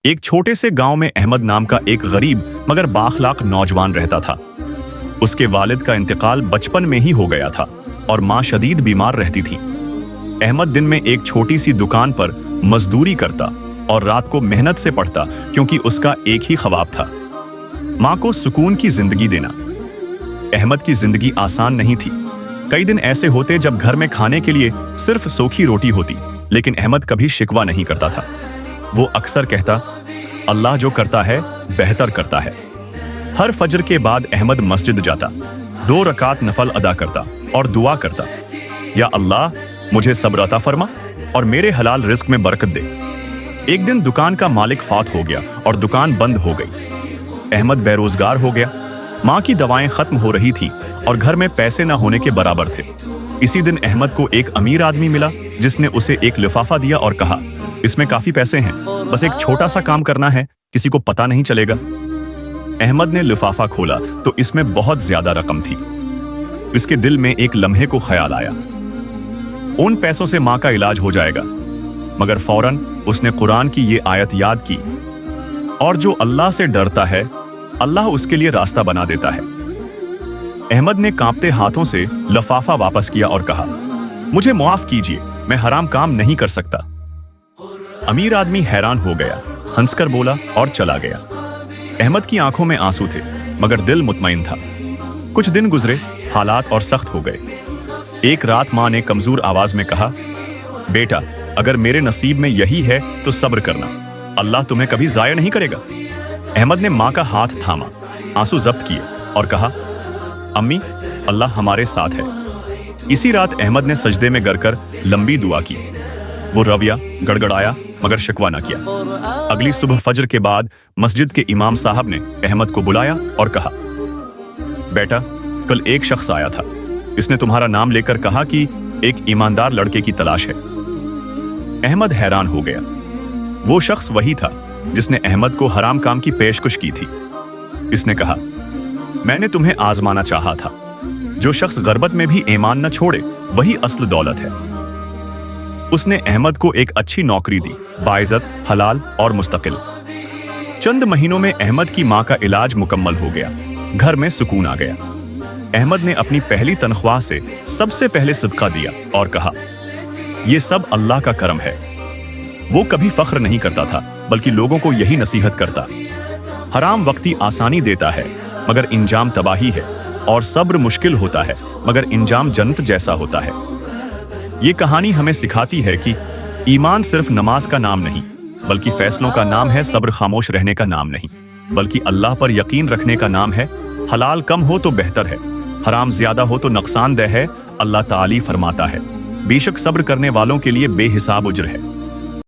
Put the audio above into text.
एक छोटे से गांव में अहमद नाम का एक गरीब मगर बाअखलाक नौजवान रहता था। उसके वालिद का इंतकाल बचपन में ही हो गया था और माँ शदीद बीमार रहती थी। अहमद दिन में एक छोटी सी दुकान पर मजदूरी करता और रात को मेहनत से पढ़ता, क्योंकि उसका एक ही ख्वाब था, माँ को सुकून की जिंदगी देना। अहमद की जिंदगी आसान नहीं थी। कई दिन ऐसे होते जब घर में खाने के लिए सिर्फ सूखी रोटी होती, लेकिन अहमद कभी शिकवा नहीं करता था। वो अक्सर कहता, अल्लाह जो करता है बेहतर करता है। हर फजर के बाद अहमद मस्जिद जाता, 2 रकात नफल अदा करता और दुआ करता, या अल्लाह मुझे सब्र अता फरमा और मेरे हलाल रिस्क में बरकत दे। एक दिन दुकान का मालिक फात हो गया और दुकान बंद हो गई। अहमद बेरोजगार हो गया। माँ की दवाएं खत्म हो रही थी और घर में पैसे न होने के बराबर थे। इसी दिन अहमद को एक अमीर आदमी मिला, जिसने उसे एक लिफाफा दिया और कहा, इसमें काफी पैसे हैं, बस एक छोटा सा काम करना है, किसी को पता नहीं चलेगा। अहमद ने लिफाफा खोला तो इसमें बहुत ज्यादा रकम थी। इसके दिल में एक लम्हे को ख्याल आया, उन पैसों से माँ का इलाज हो जाएगा। मगर फौरन उसने कुरान की ये आयत याद की, और जो अल्लाह से डरता है अल्लाह उसके लिए रास्ता बना देता है। अहमद ने कांपते हाथों से लिफाफा वापस किया और कहा, मुझे माफ कीजिए, मैं हराम काम नहीं कर सकता। अमीर आदमी हैरान हो गया, हंसकर बोला और चला गया। अहमद की आंखों में आंसू थे, मगर दिल मुतमईन था। कुछ दिन गुजरे, हालात और सख्त हो गए। एक रात माँ ने कमजोर आवाज में कहा, बेटा, अगर मेरे नसीब में यही है तो सब्र करना, अल्लाह तुम्हें कभी जाया नहीं करेगा। अहमद ने माँ का हाथ थामा, आंसू जब्त किए और कहा, अम्मी, अल्लाह हमारे साथ है। इसी रात अहमद ने सजदे में गिरकर लंबी दुआ की। वो रविया, गड़गड़ाया, मगर शिकवा न किया। अगली सुबह फजर के बाद मस्जिद के इमाम साहब ने अहमद को बुलाया और कहा, बेटा, कल एक शख्स आया था, इसने तुम्हारा नाम लेकर कहा कि एक ईमानदार लड़के की तलाश है। अहमद हैरान हो गया। वो शख्स वही था जिसने अहमद को हराम काम की पेशकश की थी। इसने कहा, मैंने तुम्हें आजमाना चाहा था। जो शख्स गरबत में भी ईमान न छोड़े वही असल दौलत है। उसने अहमद को एक अच्छी नौकरी दी, बाइज्जत, हलाल और मुस्तकिल। चंद महीनों में अहमद की माँ का इलाज मुकम्मल हो गया। घर में सुकून आ गया। अहमद ने अपनी पहली तनख्वाह से सबसे पहले सदका दिया और कहा, यह सब अल्लाह का करम है। वो कभी फख्र नहीं करता था, बल्कि लोगों को यही नसीहत करता, हराम वक्ती आसानी देता है मगर इंजाम तबाही है, और सब्र मुश्किल होता है मगर इंजाम जन्नत जैसा होता है। ये कहानी हमें सिखाती है कि ईमान सिर्फ नमाज का नाम नहीं, बल्कि फैसलों का नाम है। सब्र खामोश रहने का नाम नहीं, बल्कि अल्लाह पर यकीन रखने का नाम है। हलाल कम हो तो बेहतर है, हराम ज्यादा हो तो नुकसानदेह है। अल्लाह ताली फरमाता है, बेशक सब्र करने वालों के लिए बेहिसाब उज्र है।